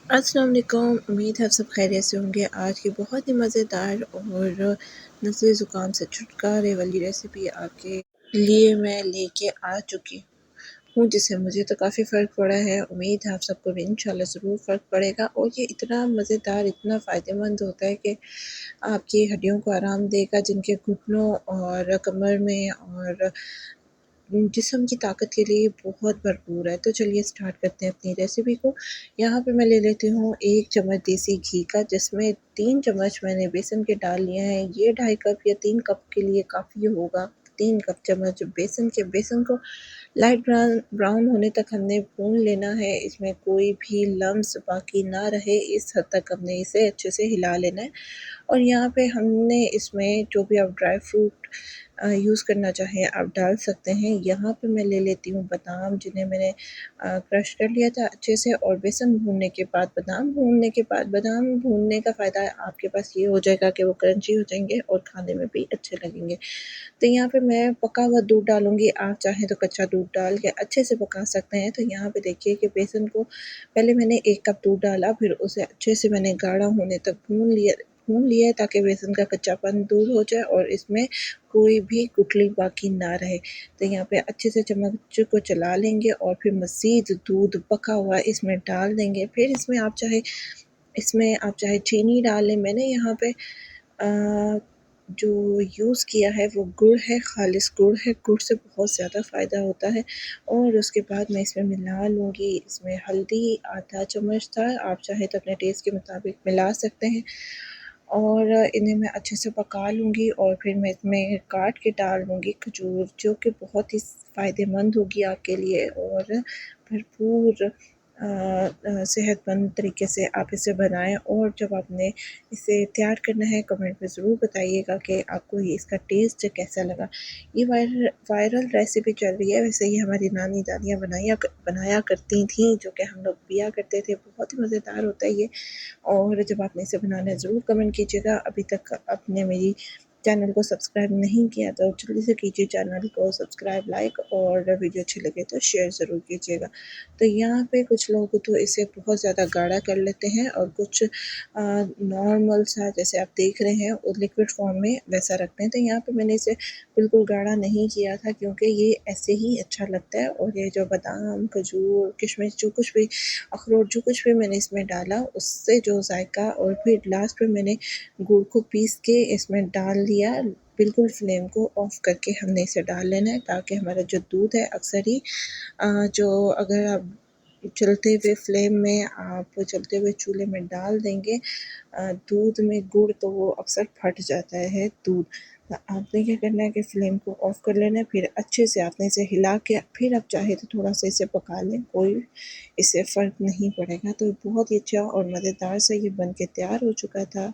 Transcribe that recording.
अस्सलाम वालेकुम। उम्मीद है आप सब खैरियत से होंगे। आज की बहुत ही मज़ेदार और नज़ले ज़ुकाम से छुटकारे वाली रेसिपी आपके लिए मैं लेके आ चुकी हूँ, जिससे मुझे तो काफ़ी फ़र्क पड़ा है। उम्मीद है आप सबको भी इंशाल्लाह ज़रूर फ़र्क पड़ेगा और ये इतना मज़ेदार, इतना फ़ायदेमंद होता है कि आपकी हड्डियों को आराम देगा, जिनके घुटनों और कमर में और जिस्म की ताकत के लिए बहुत भरपूर है। तो चलिए स्टार्ट करते हैं अपनी रेसिपी को। यहाँ पे मैं ले लेती हूँ 1 चम्मच देसी घी का, जिसमें 3 चम्मच मैंने बेसन के डाल लिए हैं। ये 2.5 कप या 3 कप के लिए काफ़ी होगा। 3 कप चम्मच बेसन को लाइट ब्राउन होने तक हमने भून लेना है। इसमें कोई भी लम्स बाकी ना रहे, इस हद तक हमने इसे अच्छे से हिला लेना है। और यहाँ पे हमने इसमें जो भी आप ड्राई फ्रूट यूज़ करना चाहें आप डाल सकते हैं। यहाँ पे मैं ले लेती हूँ बादाम, जिन्हें मैंने क्रश कर लिया था अच्छे से। और बेसन भूनने के बाद बादाम भूनने का फ़ायदा आपके पास ये हो जाएगा कि वो क्रंची हो जाएंगे और खाने में भी अच्छे लगेंगे। तो यहाँ पे मैं पका हुआ दूध डालूँगी, आप चाहें तो कच्चा दूध डाल के अच्छे से पका सकते हैं। तो यहाँ पे देखिए कि बेसन को पहले मैंने 1 कप दूध डाला, फिर उसे अच्छे से मैंने गाढ़ा होने तक भून लिया है, ताकि बेसन का कच्चापन दूर हो जाए और इसमें कोई भी गुठली बाकी ना रहे। तो यहाँ पे अच्छे से चम्मच को चला लेंगे और फिर मज़ीद दूध पका हुआ इसमें डाल देंगे। फिर इसमें आप चाहे चीनी डाल लें। मैंने यहाँ पे अ, जो यूज़ किया है वो गुड़ है, ख़ालिस गुड़ है। गुड़ से बहुत ज़्यादा फ़ायदा होता है। और उसके बाद मैं इसमें मिला लूँगी, इसमें हल्दी आधा चम्मच था, आप चाहें तो अपने टेस्ट के मुताबिक मिला सकते हैं। और इन्हें मैं अच्छे से पका लूँगी और फिर मैं इसमें काट के डाल दूँगी खजूर, जो कि बहुत ही फ़ायदेमंद होगी आपके लिए और भरपूर सेहतमंद तरीके से आप इसे बनाएँ। और जब आपने इसे तैयार करना है, कमेंट में ज़रूर बताइएगा कि आपको ये इसका टेस्ट कैसा लगा। ये वायरल रेसिपी चल रही है, वैसे ये हमारी नानी दादियाँ बनाया करती थीं, जो कि हम लोग पिया करते थे। बहुत ही मज़ेदार होता है ये। और जब आपने इसे बनाना है ज़रूर कमेंट कीजिएगा। अभी तक आपने मेरी चैनल को सब्सक्राइब नहीं किया तो जल्दी से कीजिए चैनल को सब्सक्राइब, लाइक और वीडियो अच्छी लगे तो शेयर ज़रूर कीजिएगा। तो यहाँ पे कुछ लोग तो इसे बहुत ज़्यादा गाढ़ा कर लेते हैं और कुछ नॉर्मल सा, जैसे आप देख रहे हैं और लिक्विड फॉर्म में वैसा रखते हैं। तो यहाँ पे मैंने इसे बिल्कुल गाढ़ा नहीं किया था, क्योंकि ये ऐसे ही अच्छा लगता है। और ये जो बादाम, खजूर, किशमिश, जो कुछ भी अखरोट, जो कुछ भी मैंने इसमें डाला, उससे जो जायका, और फिर लास्ट में मैंने गुड़ को पीस के इसमें डाल दिया। बिल्कुल फ्लेम को ऑफ करके हमने इसे डाल लेना है, ताकि हमारा जो दूध है, अक्सर ही जो अगर आप चलते हुए चूल्हे में डाल देंगे दूध में गुड़, तो वो अक्सर फट जाता है दूध। तो आपने क्या करना है कि फ्लेम को ऑफ कर लेना है, फिर अच्छे से आपने इसे हिला के फिर आप चाहे तो थोड़ा सा इसे पका लें, कोई इससे फ़र्क नहीं पड़ेगा। तो बहुत ही अच्छा और मज़ेदार सा ये बन के तैयार हो चुका था।